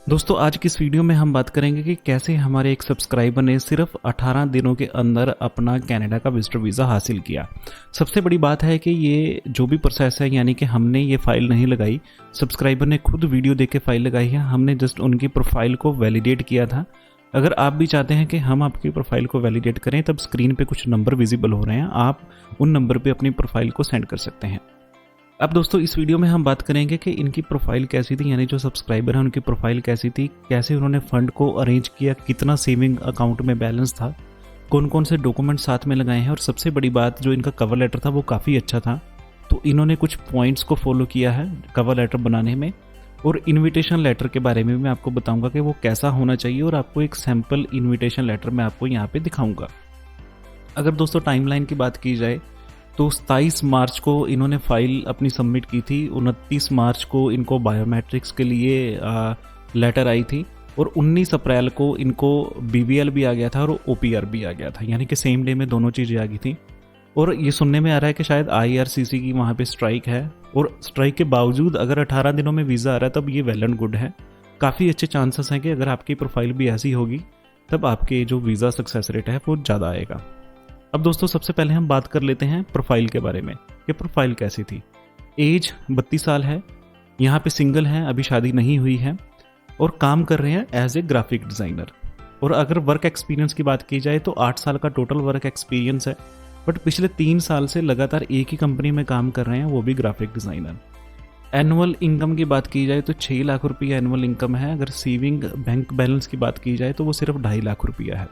दोस्तों आज की इस वीडियो में हम बात करेंगे कि कैसे हमारे एक सब्सक्राइबर ने सिर्फ 18 दिनों के अंदर अपना कनाडा का विजिटर वीज़ा हासिल किया। सबसे बड़ी बात है कि ये जो भी प्रोसेस है, यानी कि हमने ये फाइल नहीं लगाई, सब्सक्राइबर ने खुद वीडियो देख के फाइल लगाई है। हमने जस्ट उनकी प्रोफाइल को वैलिडेट किया था। अगर आप भी चाहते हैं कि हम आपकी प्रोफाइल को वैलिडेट करें, तब स्क्रीन पे कुछ नंबर विजिबल हो रहे हैं, आप उन नंबर पे अपनी प्रोफाइल को सेंड कर सकते हैं। अब दोस्तों इस वीडियो में हम बात करेंगे कि इनकी प्रोफाइल कैसी थी, यानी जो सब्सक्राइबर है उनकी प्रोफाइल कैसी थी, कैसे उन्होंने फंड को अरेंज किया, कितना सेविंग अकाउंट में बैलेंस था, कौन कौन से डॉक्यूमेंट साथ में लगाए हैं, और सबसे बड़ी बात जो इनका कवर लेटर था वो काफ़ी अच्छा था। तो इन्होंने कुछ पॉइंट्स को फॉलो किया है कवर लेटर बनाने में, और इन्विटेशन लेटर के बारे में भी मैं आपको बताऊंगा कि वो कैसा होना चाहिए, और आपको एक सैम्पल इन्विटेशन लेटर मैं आपको यहाँ पे दिखाऊंगा। अगर दोस्तों टाइमलाइन की बात की जाए तो 27 मार्च को इन्होंने फाइल अपनी सबमिट की थी, 29 मार्च को इनको बायोमेट्रिक्स के लिए लेटर आई थी, और 19 अप्रैल को इनको BBL भी आ गया था और OPR भी आ गया था, यानी कि सेम डे में दोनों चीज़ें आ गई थी। और ये सुनने में आ रहा है कि शायद IRCC की वहाँ पे स्ट्राइक है, और स्ट्राइक के बावजूद अगर 18 दिनों में वीज़ा आ रहा है तब ये वेल एंड गुड है। काफ़ी अच्छे चांसेस हैं कि अगर आपकी प्रोफाइल भी ऐसी होगी तब आपके जो वीज़ा सक्सेस रेट है वो ज़्यादा आएगा। अब दोस्तों सबसे पहले हम बात कर लेते हैं प्रोफाइल के बारे में कि प्रोफाइल कैसी थी। एज 32 साल है, यहाँ पे सिंगल हैं, अभी शादी नहीं हुई है, और काम कर रहे हैं एज ए ग्राफिक डिज़ाइनर। और अगर वर्क एक्सपीरियंस की बात की जाए तो 8 साल का टोटल वर्क एक्सपीरियंस है, बट पिछले 3 साल से लगातार एक ही कंपनी में काम कर रहे हैं, वो भी ग्राफिक डिज़ाइनर। एनुअल इनकम की बात की जाए तो 6 लाख रुपये एनुअल इनकम है। अगर सेविंग बैंक बैलेंस की बात की जाए तो वो सिर्फ 2.5 लाख रुपया है।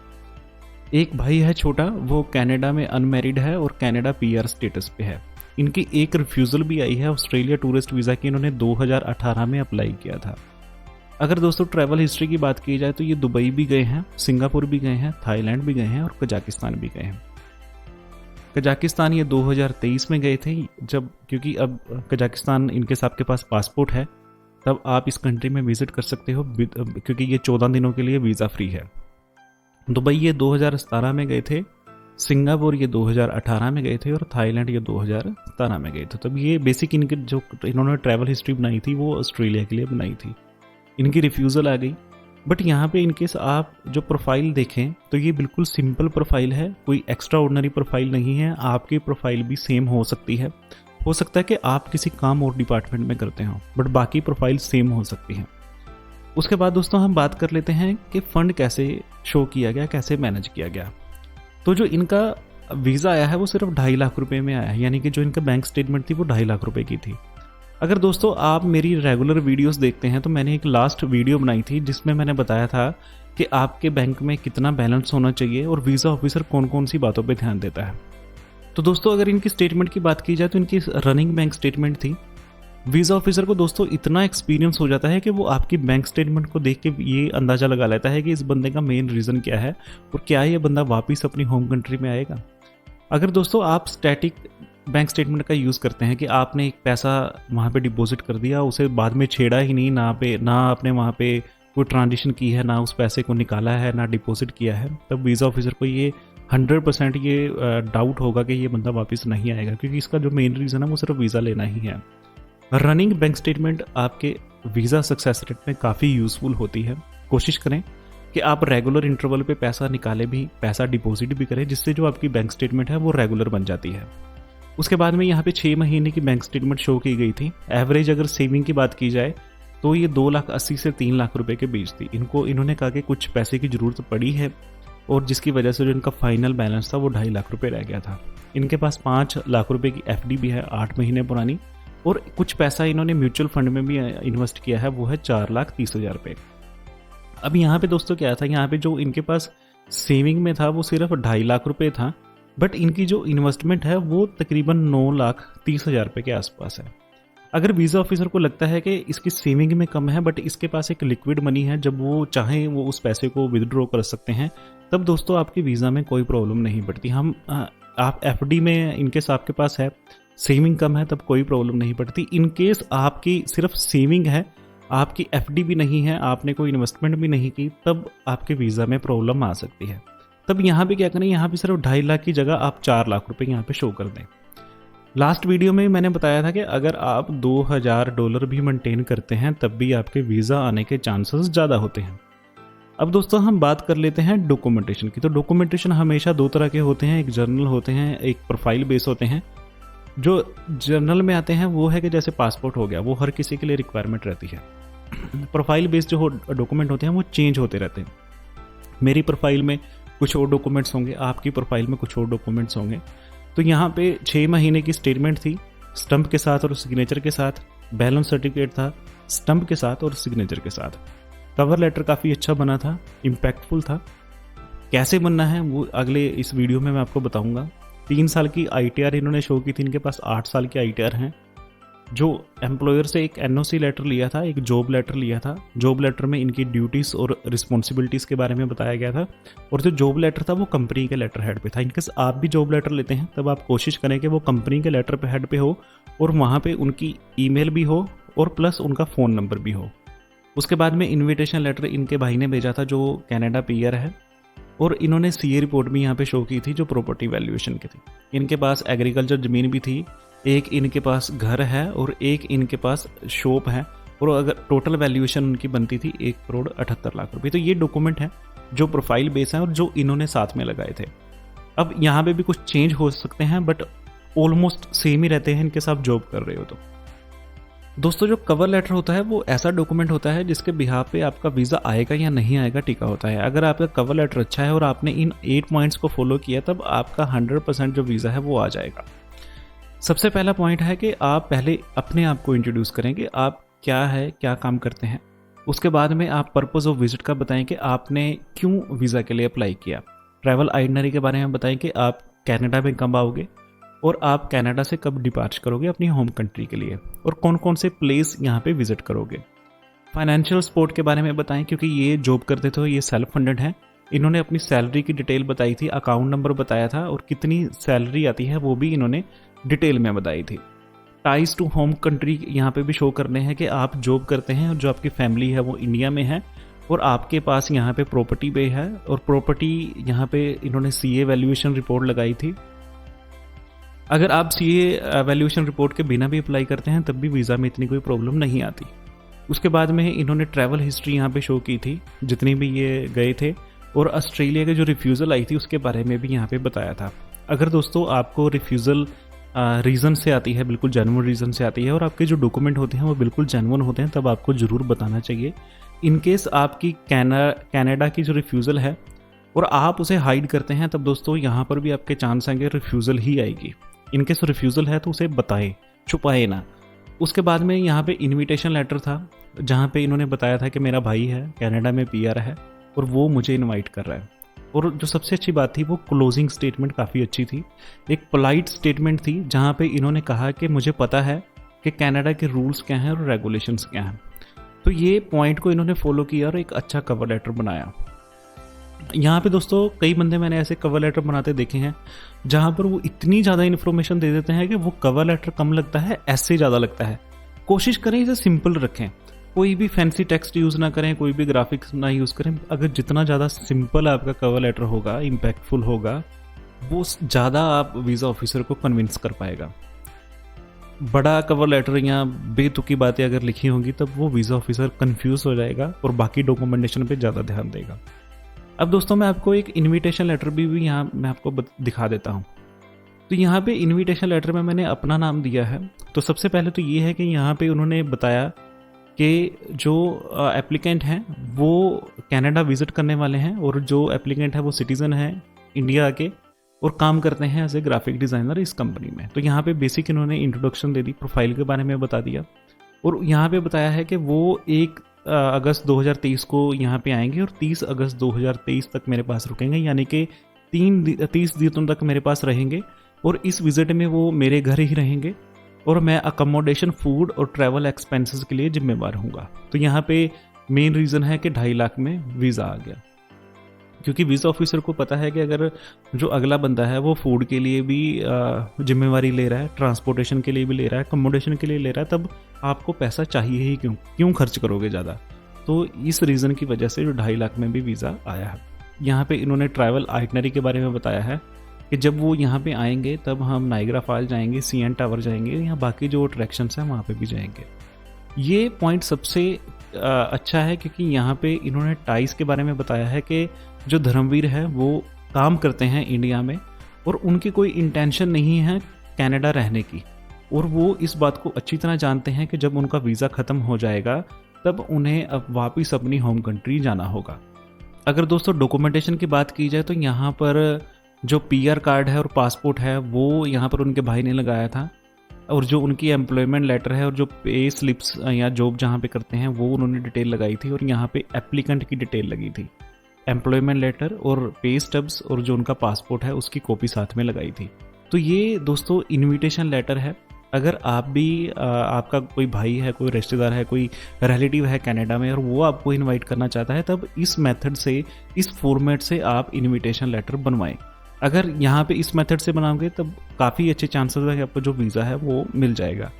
एक भाई है छोटा, वो कनाडा में अनमैरिड है और कनाडा PR स्टेटस पे है। इनकी एक रिफ्यूज़ल भी आई है ऑस्ट्रेलिया टूरिस्ट वीज़ा की, इन्होंने 2018 में अप्लाई किया था। अगर दोस्तों ट्रैवल हिस्ट्री की बात की जाए तो ये दुबई भी गए हैं, सिंगापुर भी गए हैं, थाईलैंड भी गए हैं और कजाकिस्तान भी गए हैं। कजाकिस्तान ये 2023 में गए थे, जब क्योंकि अब कजाकिस्तान इनके आपके पास पासपोर्ट है, तब आप इस कंट्री में विजिट कर सकते हो, क्योंकि ये 14 दिनों के लिए वीज़ा फ्री है। दुबई ये 2017 में गए थे, सिंगापुर ये 2018 में गए थे, और थाईलैंड ये 2017 में गए थे। तब ये बेसिक इनके जो इन्होंने ट्रैवल हिस्ट्री बनाई थी वो ऑस्ट्रेलिया के लिए बनाई थी। इनकी रिफ्यूज़ल आ गई, बट यहाँ पे इनकेस आप जो प्रोफाइल देखें तो ये बिल्कुल सिंपल प्रोफाइल है, कोई एक्स्ट्रा ऑर्डिनरी प्रोफाइल नहीं है। आपकी प्रोफाइल भी सेम हो सकती है, हो सकता है कि आप किसी काम और डिपार्टमेंट में करते हो, बट बाकी प्रोफाइल सेम हो सकती है। उसके बाद दोस्तों हम बात कर लेते हैं कि फ़ंड कैसे शो किया गया, कैसे मैनेज किया गया। तो जो इनका वीज़ा आया है वो सिर्फ 2.5 लाख रुपए में आया है, यानी कि जो इनका बैंक स्टेटमेंट थी वो 2.5 लाख रुपए की थी। अगर दोस्तों आप मेरी रेगुलर वीडियोस देखते हैं तो मैंने एक लास्ट वीडियो बनाई थी जिसमें मैंने बताया था कि आपके बैंक में कितना बैलेंस होना चाहिए और वीज़ा ऑफिसर कौन कौन सी बातों पर ध्यान देता है। तो दोस्तों अगर इनकी स्टेटमेंट की बात की जाए तो इनकी रनिंग बैंक स्टेटमेंट थी। वीज़ा ऑफिसर को दोस्तों इतना एक्सपीरियंस हो जाता है कि वो आपकी बैंक स्टेटमेंट को देख के ये अंदाज़ा लगा लेता है कि इस बंदे का मेन रीज़न क्या है और क्या ये बंदा वापस अपनी होम कंट्री में आएगा। अगर दोस्तों आप स्टैटिक बैंक स्टेटमेंट का यूज़ करते हैं कि आपने एक पैसा वहाँ पे डिपॉजिट कर दिया, उसे बाद में छेड़ा ही नहीं, ना आपने वहाँ पे कोई ट्रांजेक्शन की है, ना उस पैसे को निकाला है, ना डिपॉजिट किया है, तब वीज़ा ऑफिसर को ये 100% ये डाउट होगा कि ये बंदा वापस नहीं आएगा, क्योंकि इसका जो मेन रीज़न है वो सिर्फ वीज़ा लेना ही है। रनिंग बैंक स्टेटमेंट आपके वीज़ा सक्सेस रेट में काफ़ी यूज़फुल होती है। कोशिश करें कि आप रेगुलर इंटरवल पे पैसा निकाले भी, पैसा डिपॉजिट भी करें, जिससे जो आपकी बैंक स्टेटमेंट है वो रेगुलर बन जाती है। उसके बाद में यहाँ पे 6 महीने की बैंक स्टेटमेंट शो की गई थी। एवरेज अगर सेविंग की बात की जाए तो ये 2,80,000 से 3 लाख रुपए के बीच थी। इन्होंने कहा कि कुछ पैसे की ज़रूरत पड़ी है, और जिसकी वजह से जो इनका फाइनल बैलेंस था वो 2.5 लाख रुपये रह गया था। इनके पास 5 लाख रुपये की FD भी है 8 महीने पुरानी, और कुछ पैसा इन्होंने म्यूचुअल फंड में भी इन्वेस्ट किया है, वो है 4,30,000 रुपये। अब यहाँ पे दोस्तों क्या था, यहाँ पे जो इनके पास सेविंग में था वो सिर्फ 2.5 लाख रुपये था, बट इनकी जो इन्वेस्टमेंट है वो तकरीबन 9,30,000 रुपये के आसपास है। अगर वीज़ा ऑफिसर को लगता है कि इसकी सेविंग में कम है बट इसके पास एक लिक्विड मनी है, जब वो चाहें वो उस पैसे को विदड्रॉ कर सकते हैं, तब दोस्तों आपकी वीज़ा में कोई प्रॉब्लम नहीं पड़ती। आप FD में इनकेस आपके पास है, सेविंग कम है, तब कोई प्रॉब्लम नहीं पड़ती। इनकेस आपकी सिर्फ सेविंग है, आपकी FD भी नहीं है, आपने कोई इन्वेस्टमेंट भी नहीं की, तब आपके वीज़ा में प्रॉब्लम आ सकती है। तब यहाँ पे क्या करें, यहाँ पे सिर्फ 2.5 लाख की जगह आप 4 लाख रुपए यहाँ पे शो कर दें। लास्ट वीडियो में मैंने बताया था कि अगर आप $2000 भी मेंटेन करते हैं तब भी आपके वीज़ा आने के चांसेस ज़्यादा होते हैं। अब दोस्तों हम बात कर लेते हैं डॉक्यूमेंटेशन की। तो डॉक्यूमेंटेशन हमेशा दो तरह के होते हैं, एक जर्नल होते हैं, एक प्रोफाइल बेस होते हैं। जो जर्नल में आते हैं वो है कि जैसे पासपोर्ट हो गया, वो हर किसी के लिए रिक्वायरमेंट रहती है। प्रोफाइल बेस्ड जो डॉक्यूमेंट होते हैं वो चेंज होते रहते हैं। मेरी प्रोफाइल में कुछ और डॉक्यूमेंट्स होंगे, आपकी प्रोफाइल में कुछ और डॉक्यूमेंट्स होंगे। तो यहाँ पे 6 महीने की स्टेटमेंट थी स्टंप के साथ और सिग्नेचर के साथ, बैलेंस सर्टिफिकेट था स्टंप के साथ और सिग्नेचर के साथ। कवर लेटर काफ़ी अच्छा बना था, इम्पैक्टफुल था। कैसे बनना है वो अगले इस वीडियो में मैं आपको बताऊंगा। 3 साल की ITR इन्होंने शो की थी, इनके पास 8 साल की ITR हैं। जो एम्प्लॉयर से एक NOC लेटर लिया था, एक जॉब लेटर लिया था। जॉब लेटर में इनकी ड्यूटीज़ और रिस्पॉन्सिबिलिटीज़ के बारे में बताया गया था, और जो जॉब लेटर था वो कंपनी के लेटर हेड पे था। इनकेस आप भी जॉब लेटर लेते हैं तब आप कोशिश करें कि वो कंपनी के लेटर पे हेड पे हो और वहाँ पे उनकी ईमेल भी हो और प्लस उनका फ़ोन नंबर भी हो। उसके बाद में इन्विटेशन लेटर इनके भाई ने भेजा था जो कनाडा PR है, और इन्होंने CA रिपोर्ट भी यहाँ पे शो की थी जो प्रॉपर्टी वैल्यूएशन की थी। इनके पास एग्रीकल्चर ज़मीन भी थी, एक इनके पास घर है और एक इनके पास शॉप है, और अगर टोटल वैल्यूएशन उनकी बनती थी 1,78,00,000 रुपये। तो ये डॉक्यूमेंट है जो प्रोफाइल बेस है और जो इन्होंने साथ में लगाए थे। अब यहाँ पे भी कुछ चेंज हो सकते हैं बट ऑलमोस्ट सेम ही रहते हैं इनके साथ जॉब कर रहे हो तो। दोस्तों जो कवर लेटर होता है वो ऐसा डॉक्यूमेंट होता है जिसके बिहाफ पे आपका वीज़ा आएगा या नहीं आएगा टिका होता है। अगर आपका कवर लेटर अच्छा है और आपने इन 8 पॉइंट्स को फॉलो किया तब आपका 100% जो वीज़ा है वो आ जाएगा। सबसे पहला पॉइंट है कि आप पहले अपने आप को इंट्रोड्यूस करें कि आप क्या है, क्या काम करते हैं। उसके बाद में आप पर्पज़ ऑफ विजिट का बताएं कि आपने क्यों वीज़ा के लिए अप्लाई किया। ट्रैवल आइटनरी के बारे में बताएं कि आप कनाडा में कब आओगे और आप कनाडा से कब डिपार्च करोगे अपनी होम कंट्री के लिए, और कौन कौन से प्लेस यहाँ पे विजिट करोगे। फाइनेंशियल सपोर्ट के बारे में बताएं क्योंकि ये जॉब करते थे, ये सेल्फ फंडेड है। इन्होंने अपनी सैलरी की डिटेल बताई थी, अकाउंट नंबर बताया था और कितनी सैलरी आती है वो भी इन्होंने डिटेल में बताई थी। टाइज टू होम कंट्री यहाँ पे भी शो करने हैं कि आप जॉब करते हैं और जो आपकी फैमिली है वो इंडिया में है और आपके पास यहाँ पे प्रॉपर्टी पे है, और प्रॉपर्टी यहाँ पे इन्होंने CA वैल्यूएशन रिपोर्ट लगाई थी। अगर आप CA वैल्यूएशन रिपोर्ट के बिना भी अप्लाई करते हैं तब भी वीज़ा में इतनी कोई प्रॉब्लम नहीं आती। उसके बाद में इन्होंने ट्रैवल हिस्ट्री यहाँ पे शो की थी जितनी भी ये गए थे, और ऑस्ट्रेलिया के जो रिफ्यूज़ल आई थी उसके बारे में भी यहाँ पे बताया था। अगर दोस्तों आपको रिफ्यूज़ल रीज़न से आती है, बिल्कुल जेन्युइन रीज़न से आती है और आपके जो डॉक्यूमेंट होते हैं वो बिल्कुल जेन्युइन होते हैं, तब आपको ज़रूर बताना चाहिए। इनकेस आपकी कनाडा की जो रिफ्यूज़ल है और आप उसे हाइड करते हैं तब दोस्तों यहाँ पर भी आपके चांस आएंगे रिफ्यूज़ल ही आएगी। इनकेस रिफ्यूज़ल है तो उसे बताएं, छुपाए ना। उसके बाद में यहाँ पे इनविटेशन लेटर था जहाँ पे इन्होंने बताया था कि मेरा भाई है कनाडा में PR है और वो मुझे इनवाइट कर रहा है। और जो सबसे अच्छी बात थी वो क्लोजिंग स्टेटमेंट काफ़ी अच्छी थी, एक पोलाइट स्टेटमेंट थी जहाँ पे इन्होंने कहा कि मुझे पता है कि कनाडा के रूल्स क्या हैं और रेगुलेशंस क्या हैं। तो ये पॉइंट को इन्होंने फॉलो किया और एक अच्छा कवर लेटर बनाया। यहाँ पे दोस्तों कई बंदे मैंने ऐसे कवर लेटर बनाते देखे हैं जहाँ पर वो इतनी ज़्यादा इन्फॉर्मेशन दे देते हैं कि वो कवर लेटर कम लगता है, ऐसे ज़्यादा लगता है। कोशिश करें इसे सिंपल रखें, कोई भी फैंसी टेक्स्ट यूज़ ना करें, कोई भी ग्राफिक्स ना यूज़ करें। अगर जितना ज़्यादा सिंपल आपका कवर लेटर होगा, इम्पैक्टफुल होगा, वो ज़्यादा आप वीज़ा ऑफिसर को कन्विंस कर पाएगा। बड़ा कवर लेटर या बेतुकी बातें अगर लिखी होंगी तब वो वीज़ा ऑफिसर कंफ्यूज हो जाएगा और बाकी डॉक्यूमेंटेशन पे ज़्यादा ध्यान देगा। अब दोस्तों मैं आपको एक इनविटेशन लेटर भी यहाँ मैं आपको दिखा देता हूँ। तो यहाँ पे इनविटेशन लेटर में मैंने अपना नाम दिया है। तो सबसे पहले तो ये है कि यहाँ पे उन्होंने बताया कि जो एप्लीकेंट हैं वो कनाडा विजिट करने वाले हैं और जो एप्लीकेंट है वो सिटीज़न है इंडिया के और काम करते हैं एज ए ग्राफिक डिज़ाइनर इस कंपनी में। तो यहाँ पे बेसिक इन्होंने इंट्रोडक्शन दे दी, प्रोफाइल के बारे में बता दिया, और यहाँ पे बताया है कि वो 1 अगस्त 2023 को यहाँ पे आएंगे और 30 अगस्त 2023 तक मेरे पास रुकेंगे, यानी कि 30 दिनों तक मेरे पास रहेंगे और इस विजिट में वो मेरे घर ही रहेंगे और मैं अकोमोडेशन, फूड और ट्रैवल एक्सपेंसेस के लिए जिम्मेवार हूँगा। तो यहाँ पे मेन रीज़न है कि 2.5 लाख में वीज़ा आ गया, क्योंकि वीज़ा ऑफिसर को पता है कि अगर जो अगला बंदा है वो फूड के लिए भी जिम्मेवारी ले रहा है, ट्रांसपोर्टेशन के लिए भी ले रहा है, अकोमोडेशन के लिए ले रहा है, तब आपको पैसा चाहिए ही क्यों खर्च करोगे ज़्यादा। तो इस रीज़न की वजह से जो 2.5 लाख में भी वीज़ा आया है। यहाँ पे इन्होंने ट्रैवल आइटनरी के बारे में बताया है कि जब वो यहाँ पे आएंगे तब हम नाइग्रा फॉल जाएंगे, CN टावर जाएंगे, या बाकी जो अट्रैक्शंस हैं वहाँ पे भी जाएंगे। ये पॉइंट सबसे अच्छा है क्योंकि यहाँ पे इन्होंने टाइज के बारे में बताया है कि जो धर्मवीर है वो काम करते हैं इंडिया में और उनकी कोई इंटेंशन नहीं है कनाडा रहने की, और वो इस बात को अच्छी तरह जानते हैं कि जब उनका वीज़ा ख़त्म हो जाएगा तब उन्हें अब वापस अपनी होम कंट्री जाना होगा। अगर दोस्तों डॉक्यूमेंटेशन की बात की जाए तो यहाँ पर जो PR कार्ड है और पासपोर्ट है वो यहाँ पर उनके भाई ने लगाया था, और जो उनकी एम्प्लॉयमेंट लेटर है और जो पे स्लिप्स या जॉब जहाँ पे करते हैं वो उन्होंने डिटेल लगाई थी, और यहाँ पे एप्लीकेंट की डिटेल लगी थी। एम्प्लॉयमेंट लेटर और पे स्टब्स और जो उनका पासपोर्ट है उसकी कॉपी साथ में लगाई थी। तो ये दोस्तों इनविटेशन लेटर है। अगर आप भी आपका कोई भाई है, कोई रिश्तेदार है, कोई रिलेटिव है कनाडा में और वो आपको इनवाइट करना चाहता है, तब इस मेथड से, इस फॉर्मेट से आप इनविटेशन लेटर बनवाएं। अगर यहाँ पे इस मेथड से बनाओगे तब काफ़ी अच्छे चांसेस है कि आपको जो वीज़ा है वो मिल जाएगा।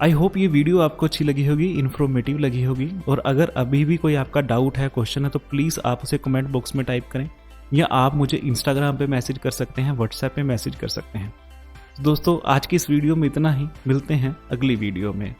आई होप ये वीडियो आपको अच्छी लगी होगी, इन्फॉर्मेटिव लगी होगी, और अगर अभी भी कोई आपका डाउट है, क्वेश्चन है, तो प्लीज़ आप उसे कमेंट बॉक्स में टाइप करें, या आप मुझे इंस्टाग्राम पे मैसेज कर सकते हैं, व्हाट्सएप पे मैसेज कर सकते हैं। दोस्तों आज की इस वीडियो में इतना ही, मिलते हैं अगली वीडियो में।